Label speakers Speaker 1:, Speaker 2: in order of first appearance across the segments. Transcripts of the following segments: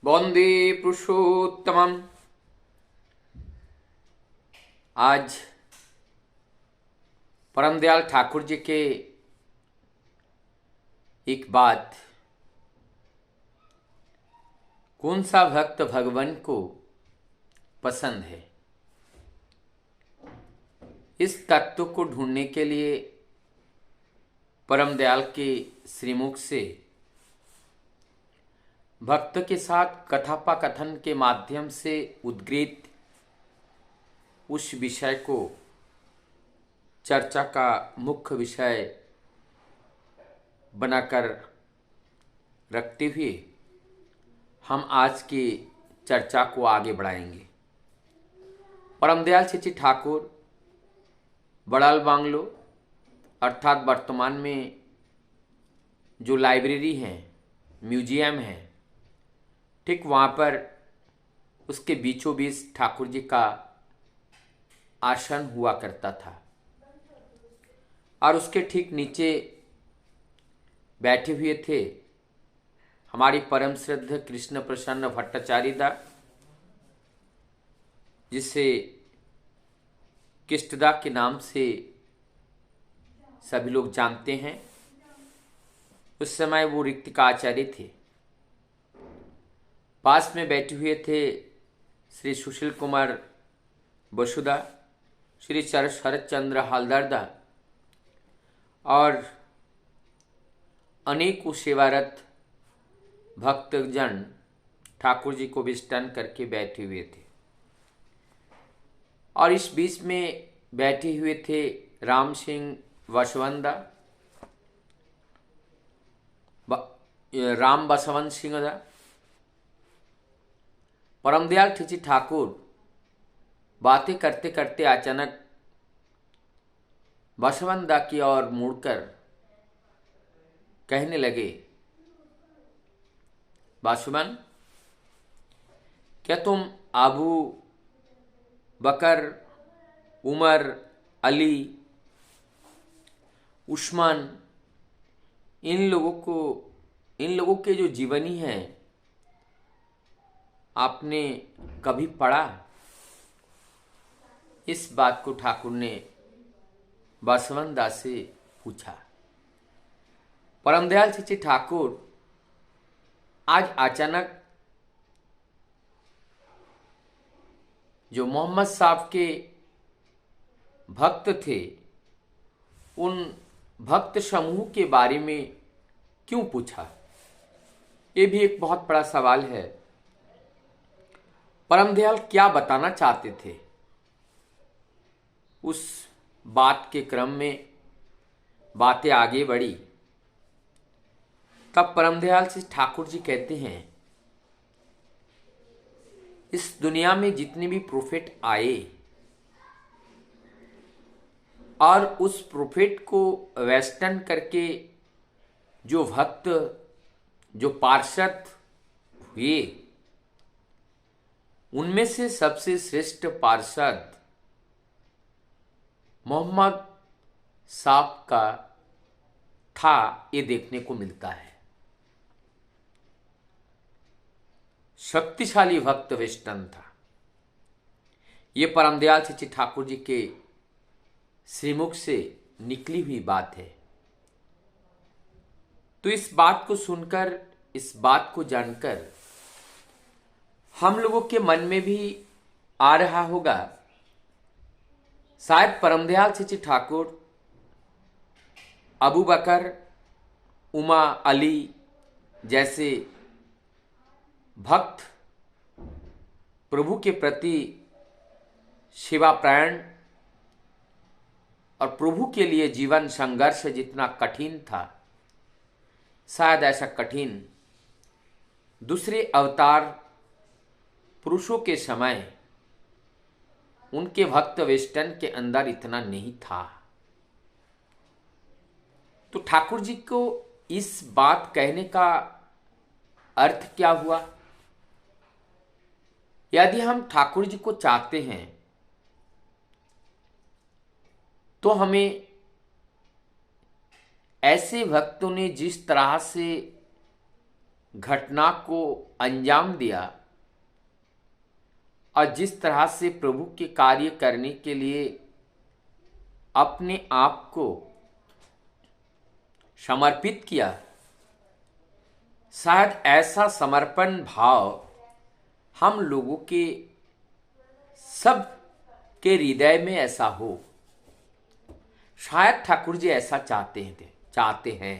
Speaker 1: वंदे पुरुषोत्तमम। आज परम दयाल ठाकुर जी के एक बात, कौन सा भक्त भगवान को पसंद है, इस तत्व को ढूंढने के लिए परम दयाल के श्रीमुख से भक्त के साथ कथापकथन के माध्यम से उद्गृत उस विषय को चर्चा का मुख्य विषय बनाकर रखते हुए हम आज की चर्चा को आगे बढ़ाएंगे। परमदयाल चिची ठाकुर बड़ाल बांग्लो अर्थात वर्तमान में जो लाइब्रेरी है, म्यूजियम है, ठीक वहाँ पर उसके बीचों बीच ठाकुर जी का आसन हुआ करता था और उसके ठीक नीचे बैठे हुए थे हमारी परम श्रद्धा कृष्ण प्रसन्न भट्टाचार्य दा, जिसे किष्टदा के नाम से सभी लोग जानते हैं। उस समय वो ऋतिका आचार्य थे। पास में बैठे हुए थे श्री सुशील कुमार बसुदा, श्री शरद चंद्र हालदार दा और अनेकों सेवारत भक्तजन ठाकुर जी को विष्टन करके बैठे हुए थे। और इस बीच में बैठे हुए थे राम सिंह वसवंदा, राम बसवंत सिंह दा। परमदयाल ठिची ठाकुर बातें करते करते अचानक बसवंत दा की ओर मुड़कर कहने लगे, बासुमन, क्या तुम अबू बकर, उमर, अली, उस्मान, इन लोगों के जो जीवनी हैं आपने कभी पढ़ा? इस बात को ठाकुर ने बसवंत दास से पूछा। परमदयाल चिची ठाकुर आज अचानक जो मोहम्मद साहब के भक्त थे, उन भक्त समूह के बारे में क्यों पूछा? ये भी एक बहुत बड़ा सवाल है। परमदयाल क्या बताना चाहते थे? उस बात के क्रम में बातें आगे बढ़ी। तब परमदयाल से ठाकुर जी कहते हैं, इस दुनिया में जितने भी प्रोफेट आए और उस प्रोफेट को वेस्टर्न करके जो भक्त, जो पार्षद हुए, उनमें से सबसे श्रेष्ठ पार्षद मोहम्मद साहब का था, ये देखने को मिलता है। शक्तिशाली भक्त वेस्टर्न था। ये परमदयाल चिची ठाकुर जी के श्रीमुख से निकली हुई बात है। तो इस बात को सुनकर, इस बात को जानकर हम लोगों के मन में भी आ रहा होगा, शायद परमदयाल चिची ठाकुर अबू बकर, उमा, अली जैसे भक्त प्रभु के प्रति सेवापरायण और प्रभु के लिए जीवन संघर्ष जितना कठिन था, शायद ऐसा कठिन दूसरे अवतार पुरुषों के समय उनके भक्त वेस्टर्न के अंदर इतना नहीं था। तो ठाकुर जी को इस बात कहने का अर्थ क्या हुआ? यदि हम ठाकुर जी को चाहते हैं तो हमें ऐसे भक्तों ने जिस तरह से घटना को अंजाम दिया और जिस तरह से प्रभु के कार्य करने के लिए अपने आप को समर्पित किया, शायद ऐसा समर्पण भाव हम लोगों के सब के हृदय में ऐसा हो। शायद ठाकुर जी ऐसा चाहते हैं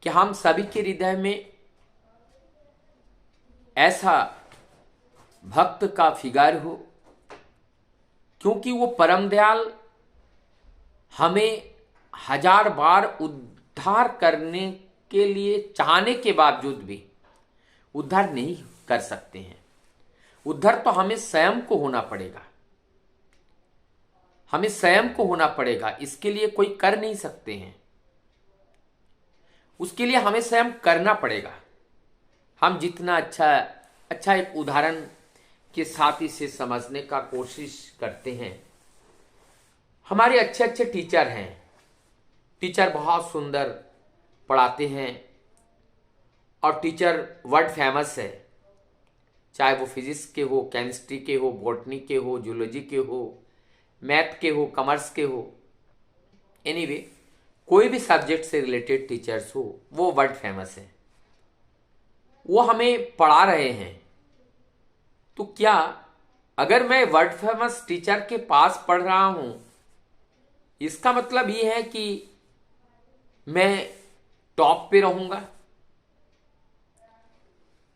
Speaker 1: कि हम सभी के हृदय में ऐसा भक्त का फिगर हो, क्योंकि वो परम दयाल हमें हजार बार उद्धार करने के लिए चाहने के बावजूद भी उद्धार नहीं कर सकते हैं। उद्धार तो हमें स्वयं को होना पड़ेगा, हमें स्वयं को होना पड़ेगा। इसके लिए कोई कर नहीं सकते हैं, उसके लिए हमें स्वयं करना पड़ेगा। हम जितना अच्छा एक उदाहरण के साथ इसे समझने का कोशिश करते हैं। हमारे अच्छे टीचर हैं, टीचर बहुत सुंदर पढ़ाते हैं और टीचर वर्ल्ड फेमस है, चाहे वो फिजिक्स के हो, केमिस्ट्री के हो, बॉटनी के हो, जूलॉजी के हो, मैथ के हो, कॉमर्स के हो, एनीवे कोई भी सब्जेक्ट से रिलेटेड टीचर्स हो, वो वर्ल्ड फेमस है। वो हमें पढ़ा रहे हैं, तो क्या अगर मैं वर्ल्ड फेमस टीचर के पास पढ़ रहा हूं, इसका मतलब ये है कि मैं टॉप पे रहूंगा?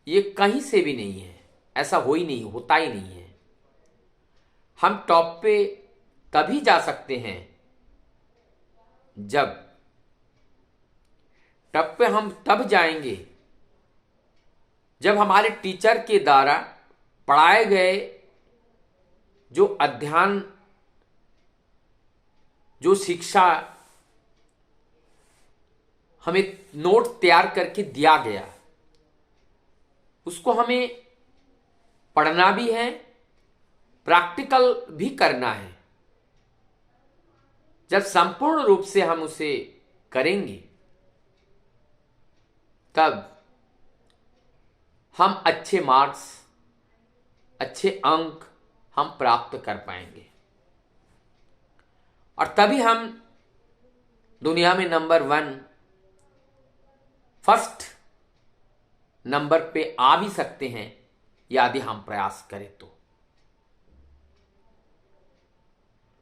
Speaker 1: ये कहीं से भी नहीं है, ऐसा होता ही नहीं है। हम टॉप पे तभी जा सकते हैं जब टॉप पे हम तब जाएंगे जब हमारे टीचर के द्वारा पढ़ाए गए जो अध्ययन, जो शिक्षा हमें नोट तैयार करके दिया गया, उसको हमें पढ़ना भी है, प्रैक्टिकल भी करना है। जब संपूर्ण रूप से हम उसे करेंगे, तब हम अच्छे मार्क्स, अच्छे अंक हम प्राप्त कर पाएंगे और तभी हम दुनिया में नंबर 1 फर्स्ट नंबर पे आ भी सकते हैं, यदि हम प्रयास करें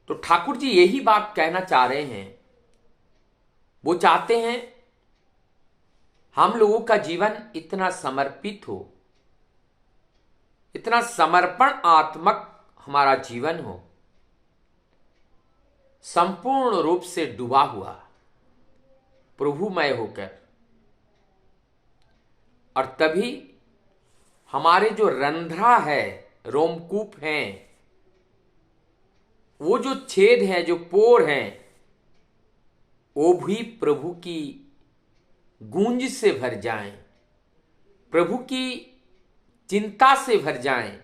Speaker 1: तो ठाकुर जी यही बात कहना चाह रहे हैं। वो चाहते हैं हम लोगों का जीवन इतना समर्पित हो, इतना समर्पण आत्मक हमारा जीवन हो, संपूर्ण रूप से डूबा हुआ प्रभुमय होकर, और तभी हमारे जो रंध्रा है, रोमकूप हैं, वो जो छेद हैं, जो पोर हैं, वो भी प्रभु की गूंज से भर जाएं, प्रभु की चिंता से भर जाएं,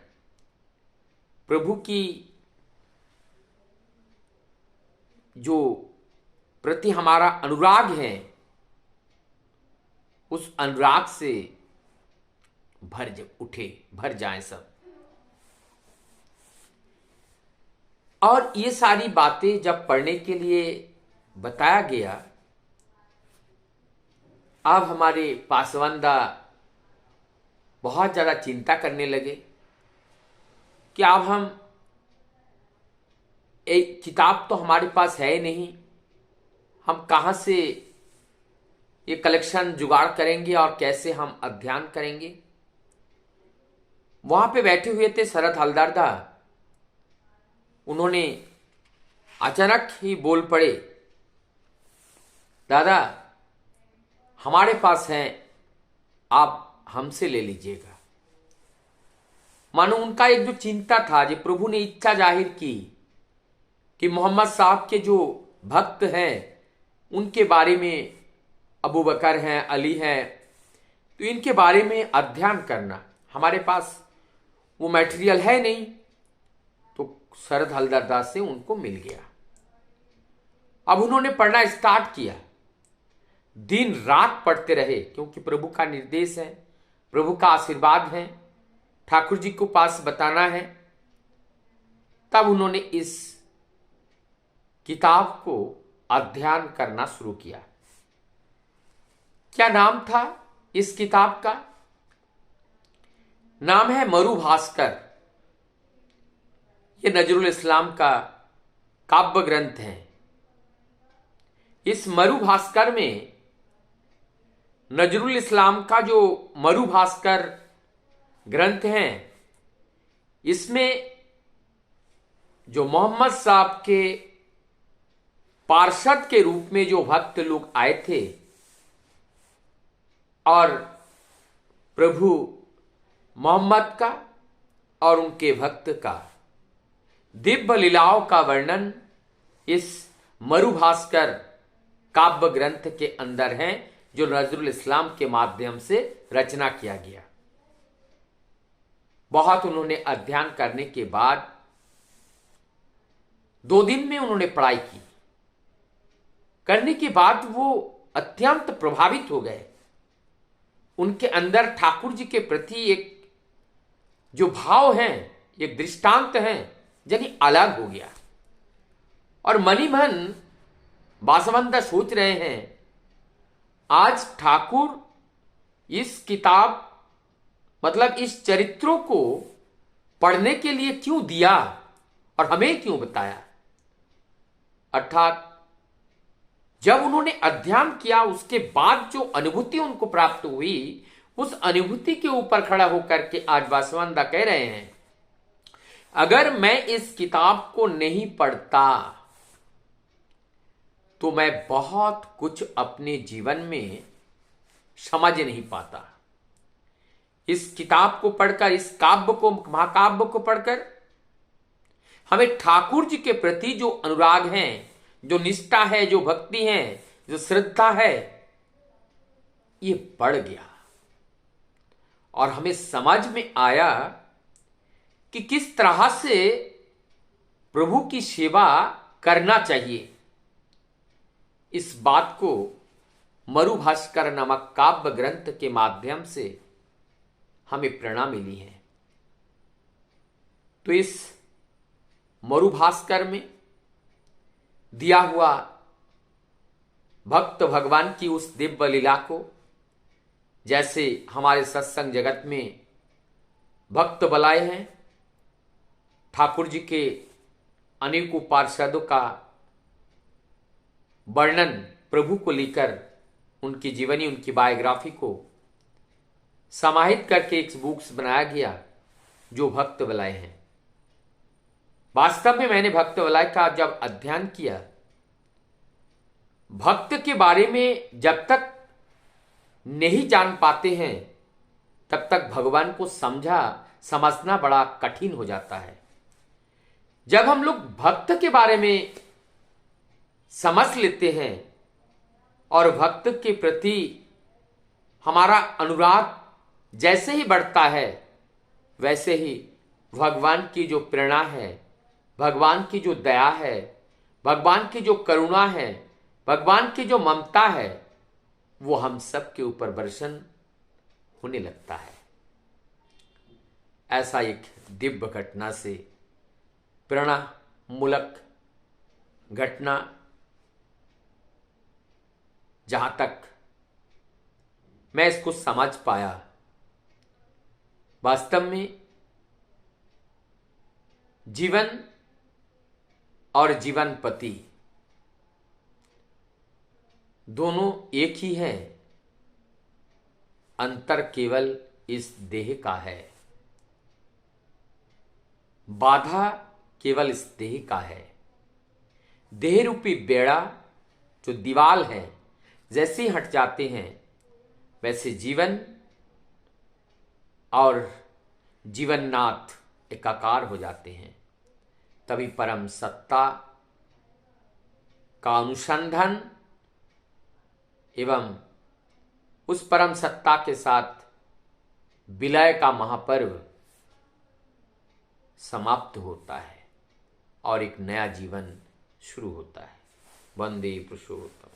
Speaker 1: प्रभु की जो प्रति हमारा अनुराग है, उस अनुराग से भर जाएं सब। और ये सारी बातें जब पढ़ने के लिए बताया गया, अब हमारे पासवानदा बहुत ज़्यादा चिंता करने लगे कि अब हम एक किताब तो हमारे पास है नहीं, हम कहाँ से ये कलेक्शन जुगाड़ करेंगे और कैसे हम अध्ययन करेंगे। वहां पे बैठे हुए थे शरद हलदरदा, उन्होंने अचानक ही बोल पड़े, दादा हमारे पास हैं, आप हमसे ले लीजिएगा। मानो उनका एक जो चिंता था, जो प्रभु ने इच्छा जाहिर की कि मोहम्मद साहब के जो भक्त हैं उनके बारे में, अबू बकर हैं, अली हैं, तो इनके बारे में अध्ययन करना, हमारे पास वो मटेरियल है नहीं। तो शरद हलदरदा से उनको मिल गया। अब उन्होंने पढ़ना स्टार्ट किया। दिन रात पढ़ते रहे, क्योंकि प्रभु का निर्देश है, प्रभु का आशीर्वाद है, ठाकुर जी को पास बताना है। तब उन्होंने इस किताब को अध्ययन करना शुरू किया। क्या नाम था इस किताब का? नाम है मरुभास्कर। ये नजरुल इस्लाम का काव्य ग्रंथ है। इस मरुभास्कर में नजरुल इस्लाम का जो मरुभास्कर ग्रंथ है, इसमें जो मोहम्मद साहब के पार्षद के रूप में जो भक्त लोग आए थे और प्रभु मोहम्मद का और उनके भक्त का दिव्य लीलाओं का वर्णन इस मरुभास्कर काव्य ग्रंथ के अंदर है, जो नजरुल इस्लाम के माध्यम से रचना किया गया। बहुत उन्होंने अध्ययन करने के बाद 2 दिन में उन्होंने पढ़ाई की। करने के बाद वो अत्यंत प्रभावित हो गए। उनके अंदर ठाकुर जी के प्रति एक जो भाव है, एक दृष्टांत है, यानी अलग हो गया। और मनी मन बासवंदा सोच रहे हैं, आज ठाकुर इस किताब मतलब इस चरित्रों को पढ़ने के लिए क्यों दिया और हमें क्यों बताया। अर्थात जब उन्होंने अध्ययन किया, उसके बाद जो अनुभूति उनको प्राप्त हुई, उस अनुभूति के ऊपर खड़ा होकर के आज बासवंदा कह रहे हैं, अगर मैं इस किताब को नहीं पढ़ता तो मैं बहुत कुछ अपने जीवन में समझ नहीं पाता। इस किताब को पढ़कर, इस काव्य को, महाकाव्य को पढ़कर हमें ठाकुर जी के प्रति जो अनुराग है, जो निष्ठा है, जो भक्ति है, जो श्रद्धा है, ये बढ़ गया। और हमें समझ में आया कि किस तरह से प्रभु की सेवा करना चाहिए। इस बात को मरुभास्कर नामक काव्य ग्रंथ के माध्यम से हमें प्रेरणा मिली है। तो इस मरुभास्कर में दिया हुआ भक्त भगवान की उस दिव्य लीला को, जैसे हमारे सत्संग जगत में भक्त बलाए हैं, ठाकुर जी के अनेकों पार्षदों का वर्णन प्रभु को लेकर, उनकी जीवनी, उनकी बायोग्राफी को समाहित करके एक बुक्स बनाया गया, जो भक्त बलाए हैं। वास्तव में मैंने भक्त बलाए का जब अध्ययन किया, भक्त के बारे में जब तक नहीं जान पाते हैं, तब तक भगवान को समझना बड़ा कठिन हो जाता है। जब हम लोग भक्त के बारे में समझ लेते हैं और भक्त के प्रति हमारा अनुराग जैसे ही बढ़ता है, वैसे ही भगवान की जो प्रेरणा है, भगवान की जो दया है, भगवान की जो करुणा है, भगवान की जो ममता है, वो हम सब के ऊपर वर्षण होने लगता है। ऐसा एक दिव्य घटना से, प्रेरणा मूलक घटना, जहां तक मैं इसको समझ पाया, वास्तव में जीवन और जीवन पति दोनों एक ही हैं, अंतर केवल इस देह का है, बाधा केवल इस देह का है। देह रूपी बेड़ा जो दीवाल है, जैसे ही हट जाते हैं, वैसे जीवन और जीवननाथ एकाकार हो जाते हैं। तभी परम सत्ता का अनुसंधान एवं उस परम सत्ता के साथ विलय का महापर्व समाप्त होता है और एक नया जीवन शुरू होता है। वंदे पुरुषोत्तम।